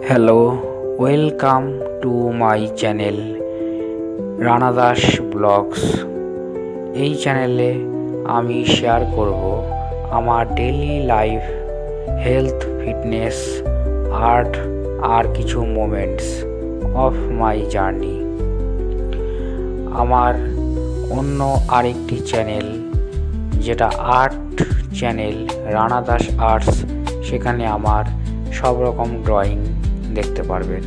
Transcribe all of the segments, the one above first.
Hello, welcome to my channel Rana Das vlogs. এই চ্যানেলে আমি শেয়ার করব আমার daily life, health, fitness, art আর কিছু মোমেন্টস অফ মাই জার্নি। আমার অন্য আরেকটি চ্যানেল যেটা art channel Rana Das arts, সেখানে আমার সব রকম ড্রয়িং দেখতে পারবেন।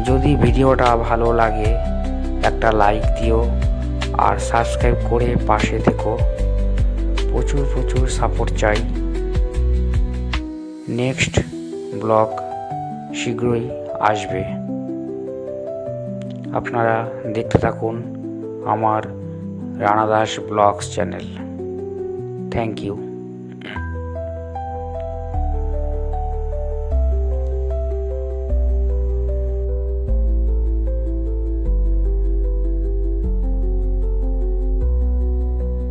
যদি ভিডিওটা ভালো লাগে একটা লাইক দিও আর সাবস্ক্রাইব করে পাশে থেকো। প্রচুর সাপোর্ট চাই। নেক্সট ব্লগ শীঘ্রই আসবে, আপনারা দেখতে থাকুন আমার Rana Das vlogs channel. Thank you.